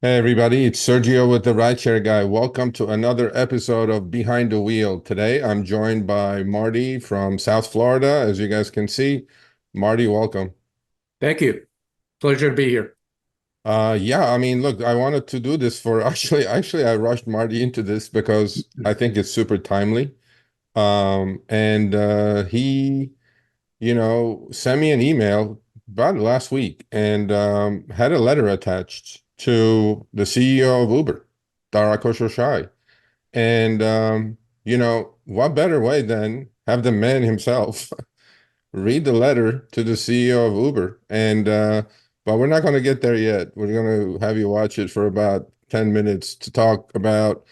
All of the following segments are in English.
Hey everybody, it's Sergio with the RideShare Guy. Welcome to another episode of Behind the Wheel. Today I'm joined by Marty from South Florida, as you guys can see. Marty, welcome. Thank you. Pleasure to be here. Yeah, I mean, look, I wanted to do this for actually I rushed Marty into this because I think it's super timely. And he, sent me an email about last week and had a letter attached to the CEO of Uber, Dara K. And what better way than have the man himself read the letter to the CEO of Uber? And but we're not going to get there yet. We're going to have you watch it for about 10 minutes to talk about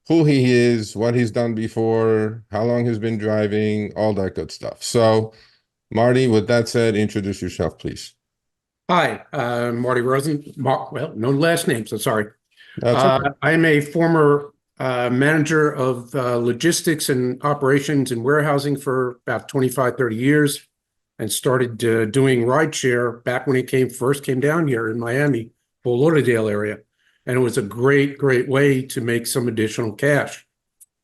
who he is, what he's done before, how long he's been driving, all that good stuff. So, Marty, with that said, introduce yourself, please. Hi, Marty Rosen. Well, no last name, so sorry. That's okay. I'm a former manager of logistics and operations and warehousing for about 25, 30 years and started doing rideshare back when it first came down here in Miami, Fort Lauderdale area. And it was a great, great way to make some additional cash.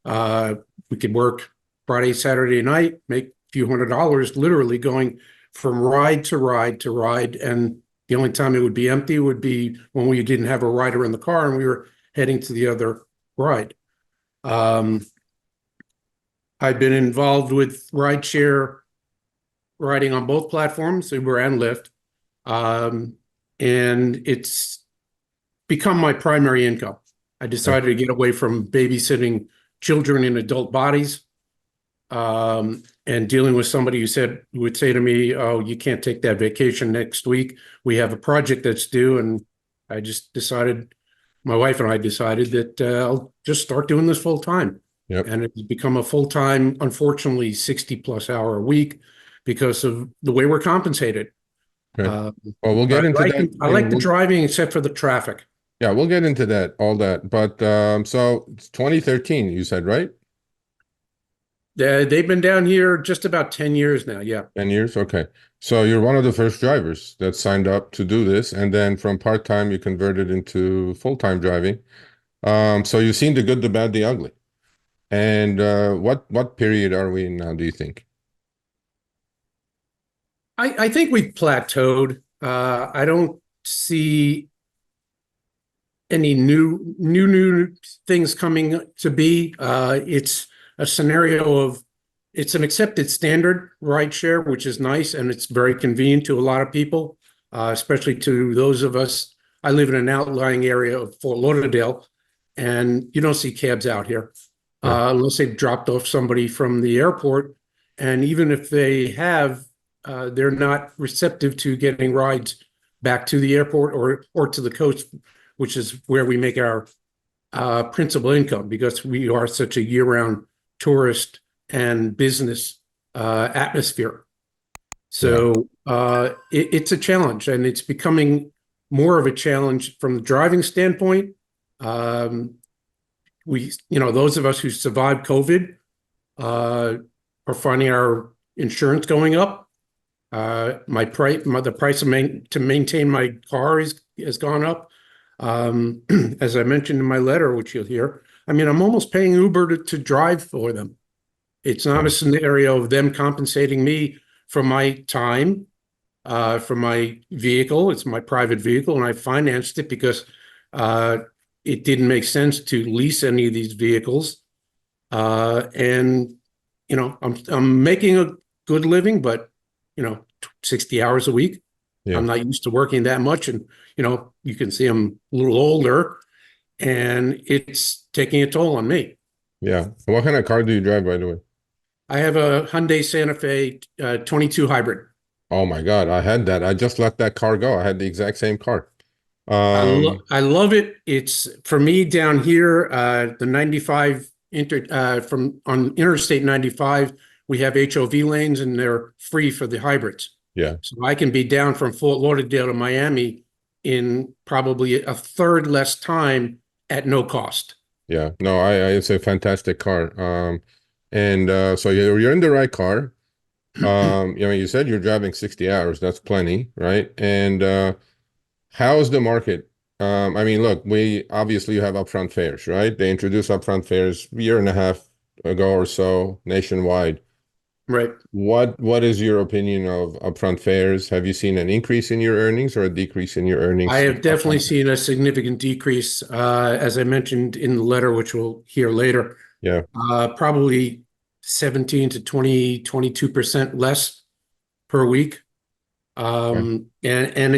Uh, we could work Friday, Saturday night, make a few $100s, literally going from ride to ride to ride. And the only time it would be empty would be when we didn't have a rider in the car and we were heading to the other ride. Um, I've been involved with rideshare riding on both platforms, Uber and Lyft. Um, and it's become my primary income. I Okay. decided to get away from babysitting children in adult bodies, and dealing with somebody who would say to me, "Oh, you can't take that vacation next week. We have a project that's due." And I just decided, my wife and I decided that I'll just start doing this full time. Yep. And it's become a full time, unfortunately, 60 plus hour a week because of the way we're compensated. Okay. Uh, Well, we'll but get into that. I like the driving except for the traffic. Yeah, we'll get into that, all that. But so it's 2013, you said, right? They've been down here just about 10 years now. Yeah. 10 years? Okay. So you're one of the first drivers that signed up to do this, and then from part-time you converted into full-time driving. So you've seen the good, the bad, the ugly. And what period are we in now, do you think? I think we've plateaued. I don't see any new things coming to be. It's a scenario of it's an accepted standard rideshare, which is nice and it's very convenient to a lot of people, especially to those of us. I live in an outlying area of Fort Lauderdale, and you don't see cabs out here Okay. unless they've dropped off somebody from the airport. And even if they have, they're not receptive to getting rides back to the airport or to the coast, which is where we make our principal income because we are such a year-round tourist and business atmosphere. Yeah. So it's a challenge, and it's becoming more of a challenge from the driving standpoint. Um, those of us who survived COVID are finding our insurance going up. The price to maintain my car has gone up. As I mentioned in my letter, which you'll hear, I mean, I'm almost paying Uber to drive for them. It's not a Yeah. scenario of them compensating me for my time, for my vehicle. It's my private vehicle, and I financed it because uh, it didn't make sense to lease any of these vehicles. And I'm making a good living, but 60 hours a week. Yeah. I'm not used to working that much, and you can see I'm a little older, and it's taking a toll on me. Yeah. What kind of car do you drive, by the way? I have a Hyundai Santa Fe 22 hybrid. Oh my God, I had that. I just let that car go. I had the exact same car. Um, I love it. It's for me down here, the 95 from on Interstate 95, we have HOV lanes and they're free for the hybrids. yeah. So I can be down from Fort Lauderdale to Miami in probably a third less time at no cost. Yeah. No, it's a fantastic car. And so you're in the right car. You said you're driving 60 hours. That's plenty, right? And how's the market? I mean, look, we obviously you have upfront fares, right? They introduced upfront fares a year and a half ago or so nationwide. Right. What is your opinion of upfront fares? Have you seen an increase in your earnings or a decrease in your I earnings through have definitely upfront fares? seen a significant decrease, as I mentioned in the letter, which we'll hear later, Yeah. probably 17 to 20, 22% less per week. Okay. And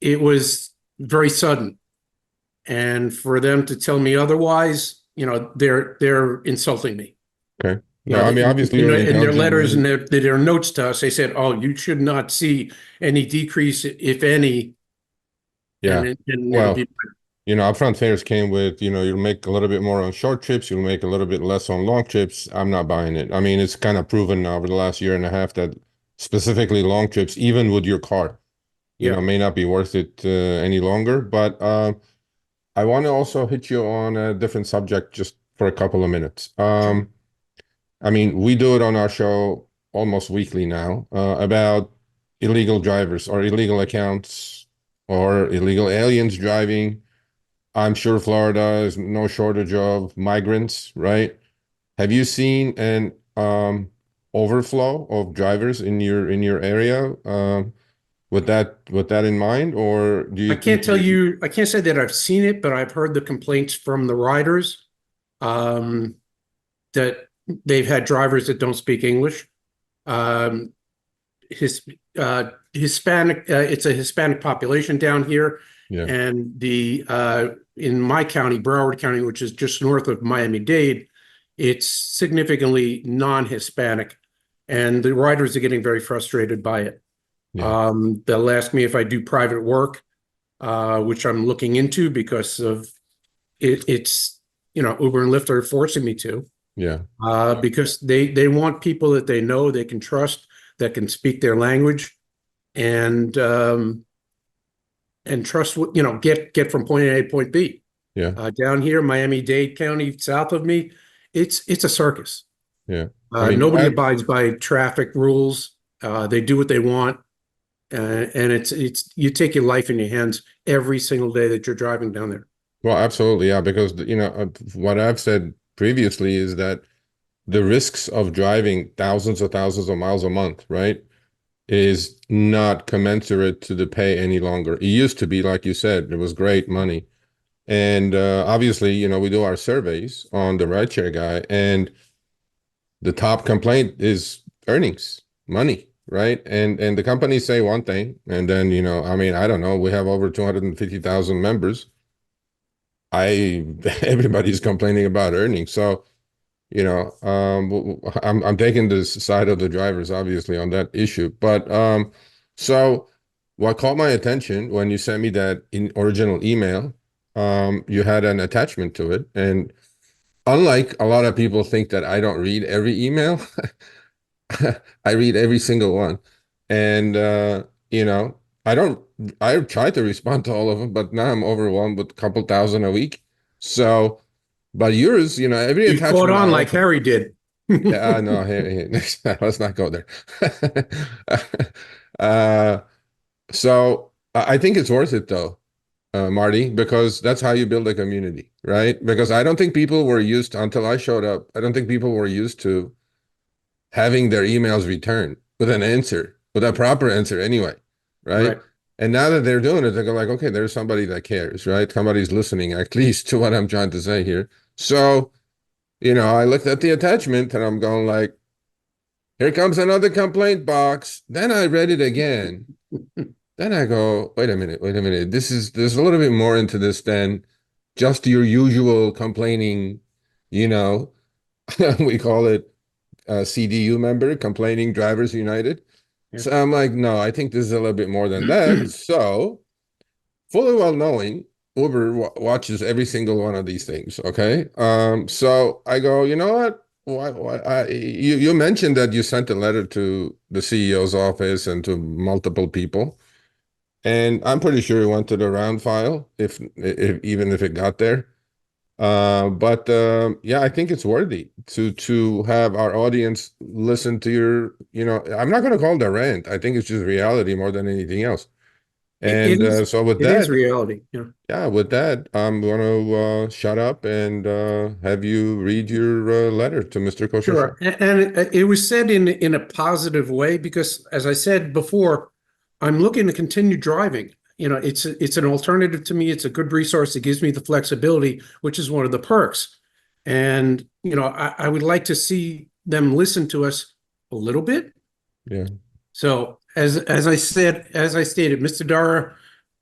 it was very sudden. And for them to tell me otherwise, they're insulting me. Okay. Well, I mean, obviously you're an In their intelligent letters and man. their notes to us, they said, "Oh, you should not see any decrease, if any, Yeah. and it'll be." Well, upfront fares came with, you'll make a little bit more on short trips, you'll make a little bit less on long trips. I'm not buying it. I mean, it's kind of proven now over the last year and a half that specifically long trips, even with your car, Yeah, may not be worth it any longer. But I want to also hit you on a different subject just for a couple of minutes. sure. I mean, we do it on our show almost weekly now about illegal drivers or illegal accounts or illegal aliens driving. I'm sure Florida is no shortage of migrants, right? Have you seen an overflow of drivers in your area with that in mind, or do you think I can't say that I've seen it, but I've heard the complaints from the riders, um, that they've had drivers that don't speak English. Um, Hispanic, it's a Hispanic population down here, yeah, and in my county, Broward County, which is just north of Miami-Dade, it's significantly non-Hispanic, and the riders are getting very frustrated by it. yeah, They'll ask me if I do private work, which I'm looking into because of it's Uber and Lyft are forcing me to, yeah, because they want people that they know they can trust, that can speak their language, and trust what get from point A to point B. yeah, Down here, Miami-Dade County, south of me, it's a circus. yeah. I mean, Nobody abides by traffic rules. They do what they want, and it's you take your life in your hands every single day that you're driving down there. well, absolutely, yeah, because what I've said previously is that the risks of driving thousands of miles a month, right, is not commensurate to the pay any longer. It used to be, like you said, it was great money. And obviously, we do our surveys on the RideShare Guy, and the top complaint is earnings, money, right? And the companies say one thing, and then, I mean, I don't know, we have over 250,000 members. I Everybody's complaining about earnings. So, I'm taking the side of the drivers, obviously, on that issue. But so what caught my attention when you sent me that original email, you had an attachment to it, and unlike a lot of people think that I don't read every email, I read every single one. And you know, I don't I try to respond to all of them, but now I'm overwhelmed with a couple thousand a week. So, but yours, every You caught attachment I on like open. Harry did. Yeah, no, let's not go there. uh so I think it's worth it though, Marty, because that's how you build a community, right? Because I don't think people were used to, until I showed up, I don't think people were used to having their emails returned with an answer, with a proper answer anyway, right? Right. And now that they're doing it, they go like, okay, there's somebody that cares, right? Somebody's listening at least to what I'm trying to say here. So, I looked at the attachment and I'm going like, here comes another complaint box. Then I read it again. Then I go, wait a minute, wait a minute. There's a little bit more into this than just your usual complaining, you know, we call it CDU member, Complaining Drivers United. Yeah. So I'm like, no, I think this is a little bit more than that. So fully well knowing Uber watches every single one of these things. Okay. So I go, you know what? You mentioned that you sent a letter to the CEO's office and to multiple people. And I'm pretty sure it went to the round file, if even if it got there. But yeah, I think it's worthy to have our audience listen to your, I'm not going to call it a rant. I think it's just reality more than anything else. And so with it is that, reality. Yeah. yeah, with that, I'm going to shut up and have you read your letter to Mr. Koshasha. Sure. And it was said in a positive way because, as I said before, I'm looking to continue driving. It's an alternative to me. It's a good resource. It gives me the flexibility, which is one of the perks. And, I would like to see them listen to us a little bit. Yeah. So as I stated, Mr. Dara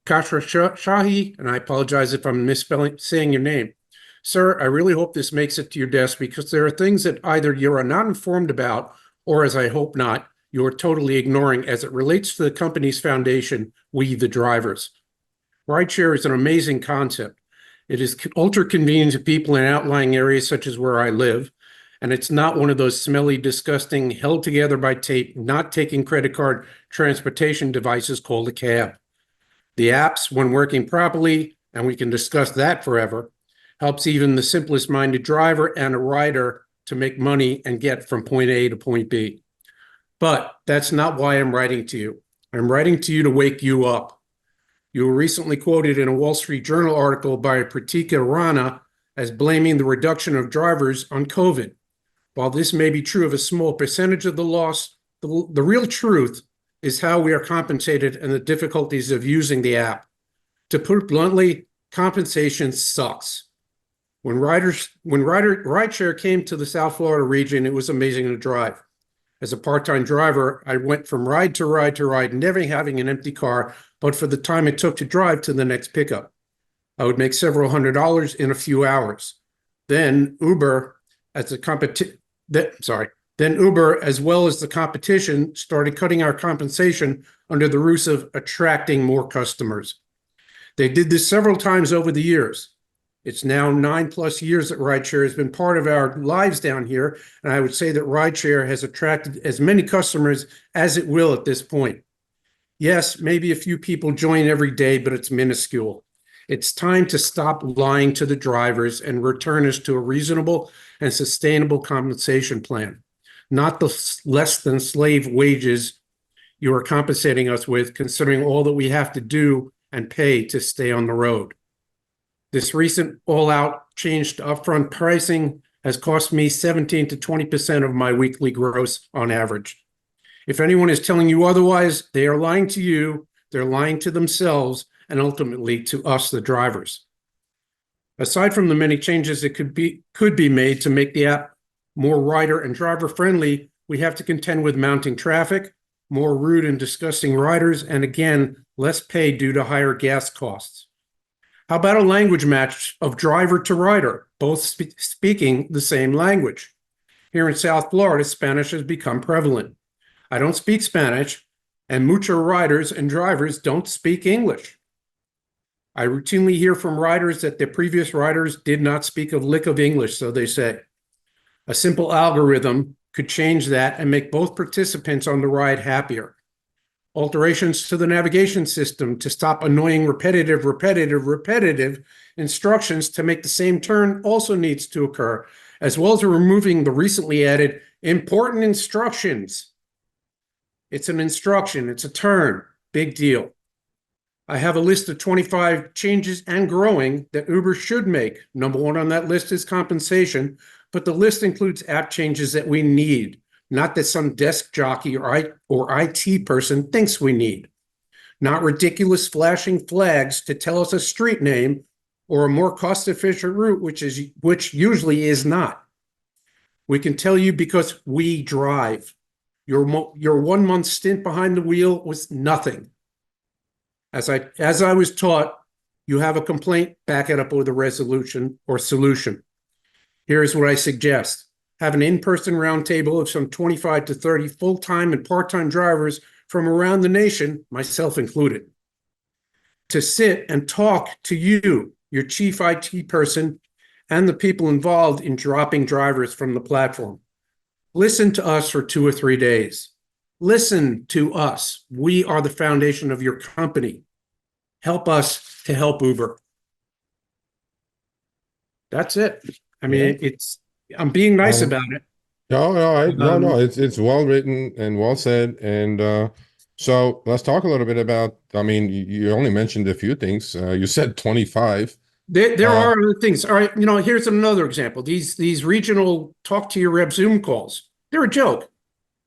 Shahi, and I apologize if I'm misspelling saying your name. Sir, I really hope this makes it to your desk because there are things that either you are not informed about, or as I hope not, you're totally ignoring as it relates to the company's foundation, we the drivers. Rideshare is an amazing concept. It is ultra convenient to people in outlying areas such as where I live. And it's not one of those smelly, disgusting, held together by tape, not taking credit card transportation devices called a cab. The apps, when working properly, and we can discuss that forever, helps even the simplest minded driver and a rider to make money and get from point A to point B. But that's not why I'm writing to you. I'm writing to you to wake you up. You were recently quoted in a Wall Street Journal article by Pratika Rana as blaming the reduction of drivers on COVID. While this may be true of a small percentage of the loss, the real truth is how we are compensated and the difficulties of using the app. To put it bluntly, compensation sucks. When rideshare came to the South Florida region, it was amazing to drive. As a part-time driver, I went from ride to ride to ride, never having an empty car, but for the time it took to drive to the next pickup. I would make several $100s in a few hours. Then Uber, as a competition, then Uber, as well as the competition, started cutting our compensation under the ruse of attracting more customers. They did this several times over the years. It's now 9+ years that rideshare has been part of our lives down here, and I would say that rideshare has attracted as many customers as it will at this point. Yes, maybe a few people join every day, but it's minuscule. It's time to stop lying to the drivers and return us to a reasonable and sustainable compensation plan, not the less than slave wages you are compensating us with, considering all that we have to do and pay to stay on the road. This recent all-out change to upfront pricing has cost me 17 to 20% of my weekly gross on average. If anyone is telling you otherwise, they are lying to you, they're lying to themselves, and ultimately to us, the drivers. Aside from the many changes that could be made to make the app more rider and driver friendly, we have to contend with mounting traffic, more rude and disgusting riders, and again, less pay due to higher gas costs. How about a language match of driver to rider, both speaking the same language? Here in South Florida, Spanish has become prevalent. I don't speak Spanish, and mucho riders and drivers don't speak English. I routinely hear from riders that their previous riders did not speak a lick of English, so they say. A simple algorithm could change that and make both participants on the ride happier. Alterations to the navigation system to stop annoying repetitive instructions to make the same turn also needs to occur, as well as removing the recently added important instructions. It's an instruction, it's a turn, big deal. I have a list of 25 changes and growing that Uber should make. Number one on that list is compensation, but the list includes app changes that we need, not that some desk jockey or IT person thinks we need. Not ridiculous flashing flags to tell us a street name or a more cost-efficient route, which usually is not. We can tell you because we drive. Your 1 month stint behind the wheel was nothing. As I was taught, you have a complaint, back it up with a resolution or solution. Here's what I suggest. Have an in-person roundtable of some 25 to 30 full-time and part-time drivers from around the nation, myself included, to sit and talk to you, your chief IT person, and the people involved in dropping drivers from the platform. Listen to us for 2 or 3 days. Listen to us. We are the foundation of your company. Help us to help Uber. That's it. I mean, I'm being nice Um, about it. no, no, it's well written and well said. And So let's talk a little bit about, I mean, you only mentioned a few things. You said 25. There Uh, are other things. All right, here's another example. These regional talk to your rep Zoom calls. They're a joke.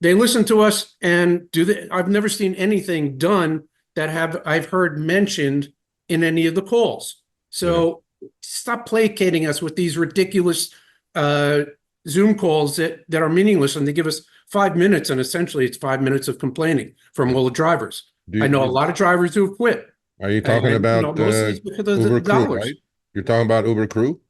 They listen to us and do the. I've never seen anything done that have I've heard mentioned in any of the calls. yeah, So stop placating us with these ridiculous uh, Zoom calls that are meaningless, and they give us 5 minutes, and essentially it's 5 minutes of complaining from yeah. all the drivers. Do, I know a do, lot of drivers who have quit, are you talking and about mostly it's because of the Uber Crew, right? dollars. You're talking about Uber Crew?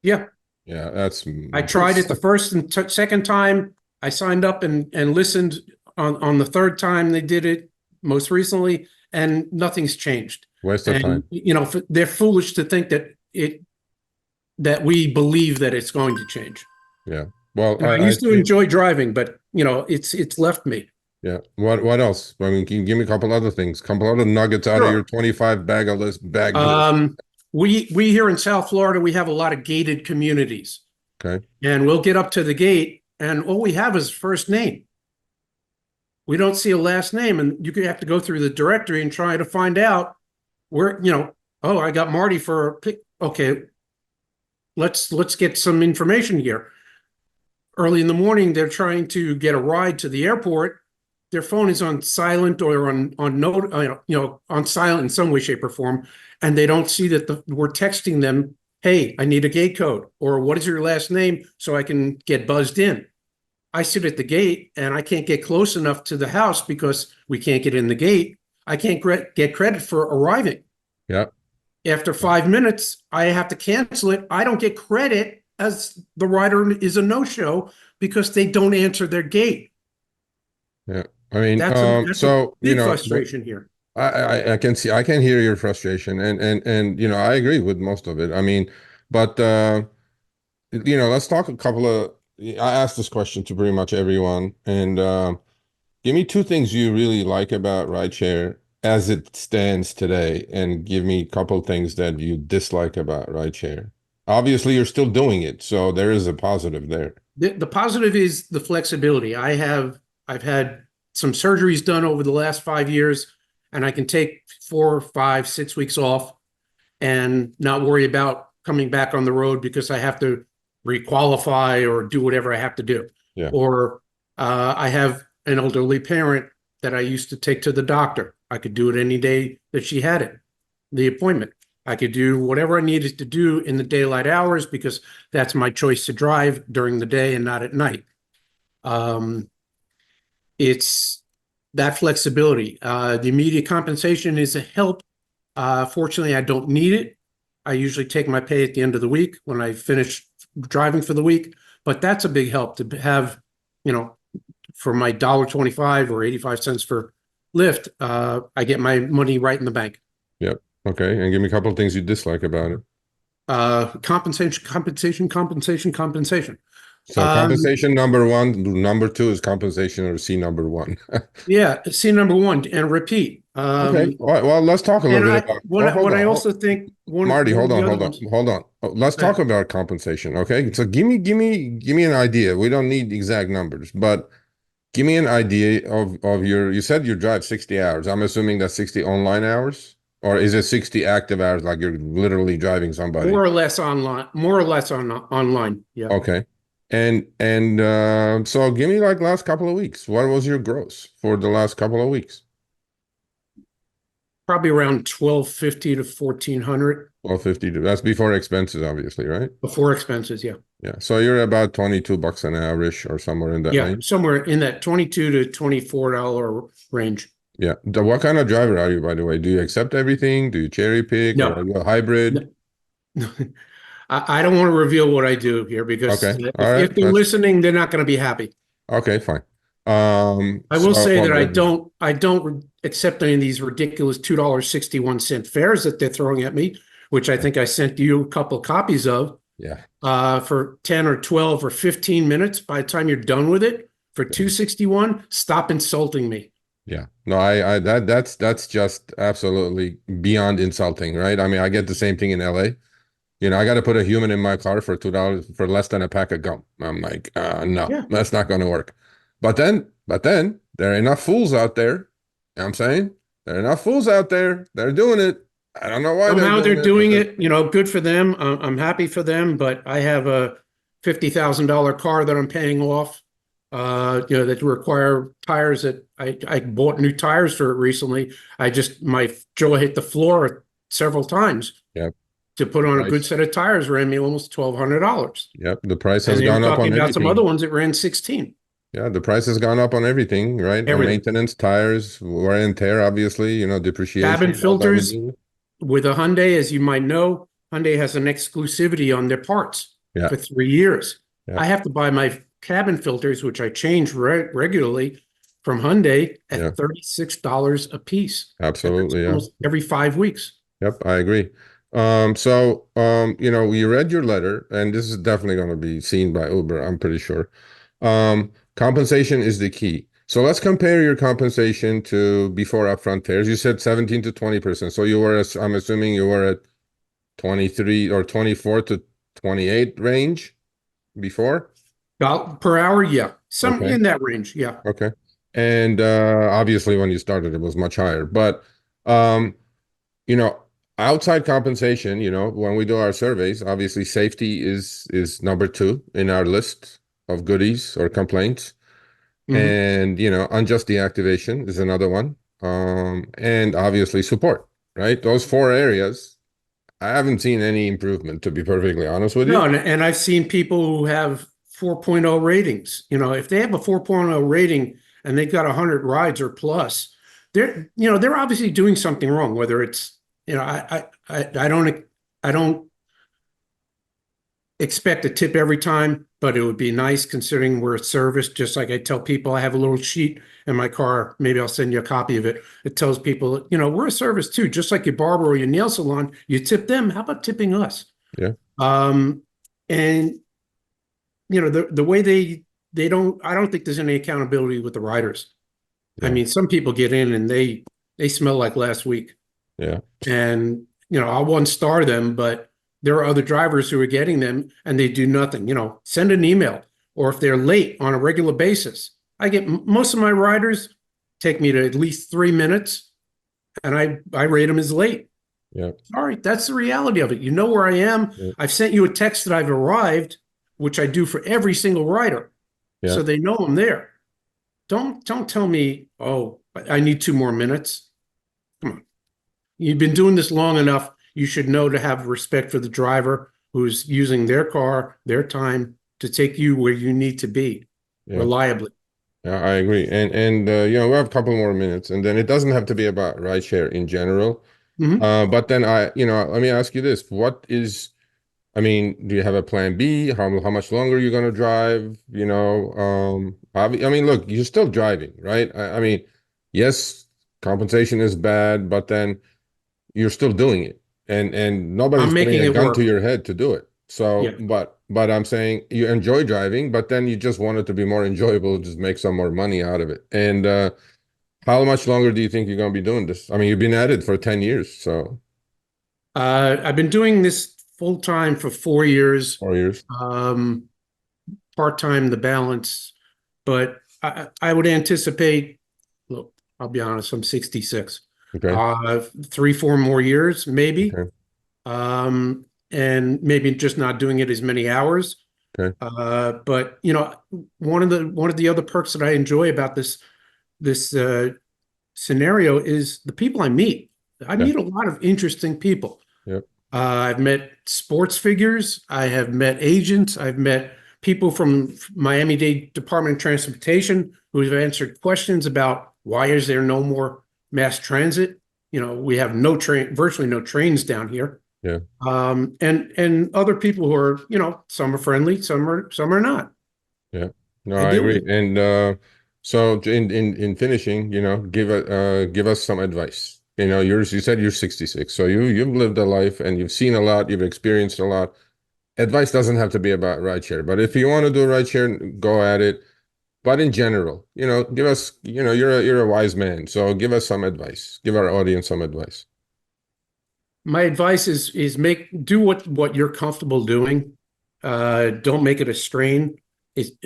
Yeah, Yeah, that's I tried it the first and second time. I signed up and listened on the third time they did it most recently, and nothing's changed. waste of And time. they're foolish to think that we believe that it's going to change. Yeah. Well, And I I used to think, enjoy driving, but it's left me. yeah. What else? I mean, can you give me a couple other things, couple other nuggets out of your Sure. 25 bag of list bag list? Um, we here in South Florida, we have a lot of gated communities, Okay. and we'll get up to the gate, and all we have is first name. We don't see a last name, and you have to go through the directory and try to find out where, oh, I got Marty for a pick. Okay, let's get some information here. Early in the morning, they're trying to get a ride to the airport. Their phone is on silent or on note, on silent in some way, shape, or form, and they don't see that we're texting them, "Hey, I need a gate code," or "What is your last name so I can get buzzed in." I sit at the gate and I can't get close enough to the house because we can't get in the gate. I can't get credit for arriving. Yeah. After 5 minutes, I have to cancel it. I don't get credit as the rider is a no-show because they don't answer their gate. Yeah. I mean, That's a so, big frustration here. I can see, I can hear your frustration, and I agree with most of it. I mean, but let's talk a couple of. I asked this question to pretty much everyone, and give me two things you really like about rideshare as it stands today, and give me a couple things that you dislike about rideshare. Obviously, you're still doing it, so there is a positive there. The positive is the flexibility. I've had some surgeries done over the last 5 years, and I can take 4, 5, 6 weeks off and not worry about coming back on the road because I have to requalify or do whatever I have to do. Yeah. Or I have an elderly parent that I used to take to the doctor. I could do it any day that she had it, the appointment. I could do whatever I needed to do in the daylight hours because that's my choice to drive during the day and not at night. Um, it's that flexibility. The immediate compensation is a help. Fortunately, I don't need it. I usually take my pay at the end of the week when I finish driving for the week, but that's a big help to have, for my $1.25 or 85 cents for Lyft, I get my money right in the bank. Yep. Okay. And give me a couple of things you dislike about it. Compensation. So compensation number one, number two is compensation or C number one. Yeah, see number one and repeat. Okay. Well, let's talk a little And bit I about. what Oh, I, hold what I on. also think Marty, one hold of the on, other hold on, ones. hold on. Oh, let's talk about compensation. Okay. So give me an idea. We don't need exact numbers, but give me an idea of you said you drive 60 hours. I'm assuming that's 60 online hours, or is it 60 active hours, like you're literally driving somebody? More or less online, more or less online. Yeah, Okay. And so give me like last couple of weeks. What was your gross for the last couple of weeks? probably around 1250 to 1400 Well, 50. That's before expenses, obviously, right? before expenses. Yeah, Yeah. So you're about 22 bucks an hour-ish or somewhere in that yeah, range. somewhere in that 22 to $24 range. Yeah. What kind of driver are you, by the way? Do you accept everything? Do you cherry pick, or No, are you a hybrid? no. I don't want to reveal what I do here because Okay. All if right. they're listening, they're not going to be happy. Okay, fine. I will say Well, that good. I don't accept any of these ridiculous $2.61 fares that they're throwing at me, which I think I sent you a couple copies of Yeah. for 10 or 12 or 15 minutes. By the time you're done with it for 261, stop insulting me. Yeah. No, that's just absolutely beyond insulting, right? I mean, I get the same thing in LA. I got to put a human in my car for $2 for less than a pack of gum. I'm like, no, Yeah. that's not going to work. But then there are enough fools out there. know what I'm saying? There are enough fools out there. They're doing it. I don't know why they're Somehow they're doing it, but doing it, good for them. I'm happy for them, but I have a $50,000 car that I'm paying off, that require tires that I bought new tires for it recently. My jaw hit the floor several times yep, to put the on a good price. set of tires ran me almost $1,200. Yep, the price And has they were gone up talking on about some other everything. ones that ran 16, Yeah, the price has gone up on everything, right? On everything. maintenance, tires, wear and tear, obviously, Cabin depreciation, all that we filters do. with a Hyundai, as you might know, Hyundai has an exclusivity on their parts Yeah, for 3 years. yeah, I have to buy my cabin filters, which I change regularly from Hyundai yeah, at $36 a piece. And that's absolutely. Yeah. almost every 5 weeks. Yep, I agree. We read your letter, and this is definitely going to be seen by Uber, I'm pretty sure. Compensation is the key. So let's compare your compensation to before upfront tears. You said 17 to 20%. So I'm assuming you were at 23 or 24 to 28 range before? Per hour, yeah. Some Okay. in that range, yeah. Okay. And obviously when you started it was much higher. But um, you know, outside compensation, when we do our surveys, obviously safety is number two in our list of goodies or complaints. Mhm. And unjust deactivation is another one. And obviously support, right? Those four areas, I haven't seen any improvement, to be perfectly honest with No, you. and I've seen people who have 4.0 ratings. If they have a 4.0 rating and they've got 100 rides or plus, they're obviously doing something wrong. Whether it's, I don't expect a tip every time, but it would be nice considering we're a service. Just like I tell people, I have a little sheet in my car. Maybe I'll send you a copy of it. It tells people, we're a service too. Just like your barber or your nail salon, you tip them. How about tipping us? Yeah, Um, and the way they don't, I don't think there's any accountability with the riders. I yeah, mean, some people get in and they smell like last week, yeah, and I'll one star them, but there are other drivers who are getting them and they do nothing. Send an email, or if they're late on a regular basis. I get most of my riders take me to at least 3 minutes, and I rate them as late. yeah, All right, that's the reality of it. You know where I am. yeah, I've sent you a text that I've arrived, which I do for every single rider, yeah, so they know I'm there. Don't tell me, oh, I need 2 more minutes. Come on. You've been doing this long enough. You should know to have respect for the driver who's using their car, their time to take you where you need to be yeah. reliably. Yeah, I agree. And we have a couple more minutes, and then it doesn't have to be about rideshare in general. Mhm. But then let me ask you this. I mean, do you have a plan B? How much longer are you going to drive? I mean, look, you're still driving, right? I mean, yes, compensation is bad, but then you're still doing it, and nobody's I'm putting making a it gun to work. your head to do it. So, Yeah. but I'm saying you enjoy driving, but then you just want it to be more enjoyable, just make some more money out of it. And how much longer do you think you're going to be doing this? I mean, you've been at it for 10 years, so I've been doing this full time for 4 years. 4 years. Um, Part time, the balance, but I would anticipate. Look, I'll be honest. I'm 66. Okay. 3, 4 more years, maybe, Okay. and maybe just not doing it as many hours. Okay. But one of the other perks that I enjoy about this scenario is the people I meet. I Yeah. meet a lot of interesting people. Yep. I've met sports figures. I have met agents. I've met people from Miami-Dade Department of Transportation who have answered questions about why is there no more mass transit. We have virtually no trains down here. Yeah. And other people who are, some are friendly, some are not. Yeah. No, I I deal with agree. it. And so in finishing, give us some advice. You said you're 66, so you've lived a life and you've seen a lot, you've experienced a lot. Advice doesn't have to be about rideshare, but if you want to do rideshare, go at it. But in general, give us, you're a wise man, so give us some advice. Give our audience some advice. My advice is do what you're comfortable doing. Don't make it a strain.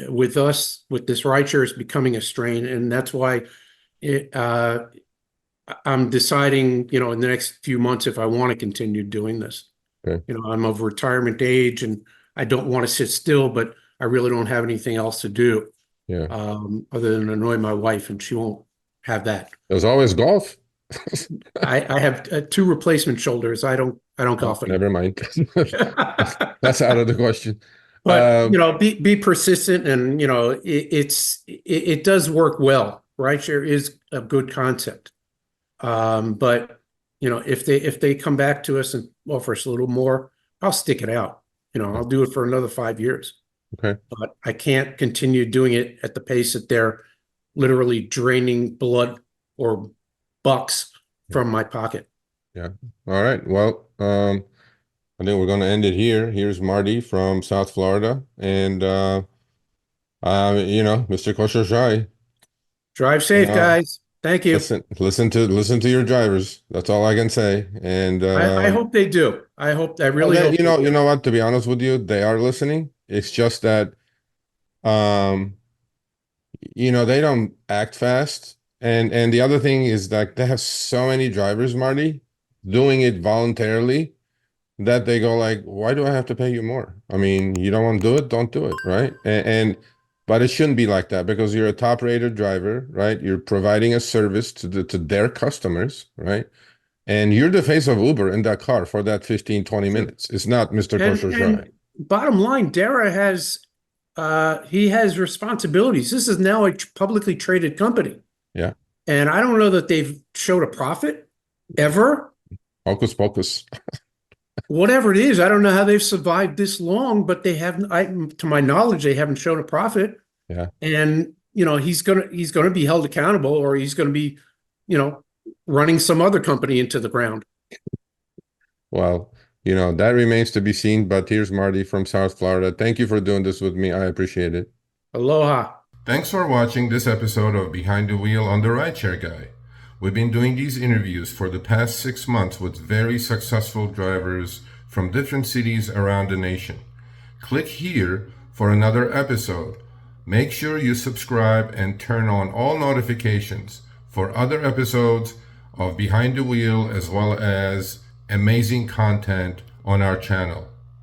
With us, with this rideshare, it's becoming a strain, and that's why it. I'm deciding, in the next few months if I want to continue doing this. Okay. I'm of retirement age and I don't want to sit still, but I really don't have anything else to do Yeah. other than annoy my wife, and she won't have that. There's always golf. I have two replacement shoulders. I don't Oh, golf anymore. never mind. That's out of the question. But be persistent, and it does work well. Rideshare is a good concept. But if they come back to us and offer us a little more, I'll stick it out. I'll do it for another 5 years. Okay. But I can't continue doing it at the pace that they're literally draining blood or bucks from my pocket. Yeah. All right. Well, I think we're going to end it here. Here's Marty from South Florida, and Mr. Koshashai. Drive safe, guys. Thank you. Listen to your drivers. That's all I can say. And I hope they do. I well, really hope. you know what? To be honest with you, they are listening. It's just that um, they don't act fast. And the other thing is that they have so many drivers, Marty, doing it voluntarily that they go like, why do I have to pay you more? I mean, you don't want to do it, don't do it, right? But it shouldn't be like that because you're a top-rated driver, right? You're providing a service to their customers, right? And you're the face of Uber in that car for that 15, 20 Sure. minutes. It's not Mr. And Koshashai. bottom line, Dara he has responsibilities. This is now a publicly traded company. Yeah. And I don't know that they've showed a profit ever. Hocus pocus. Whatever it is, I don't know how they've survived this long, but they haven't, to my knowledge, they haven't shown a profit. Yeah. And he's gonna be held accountable, or he's gonna be, running some other company into the ground. Well, that remains to be seen, but here's Marty from South Florida. Thank you for doing this with me. I appreciate it. Aloha. Thanks for watching this episode of Behind the Wheel on the RideShare Guy. We've been doing these interviews for the past 6 months with very successful drivers from different cities around the nation. Click here for another episode. Make sure you subscribe and turn on all notifications for other episodes of Behind the Wheel, as well as amazing content on our channel.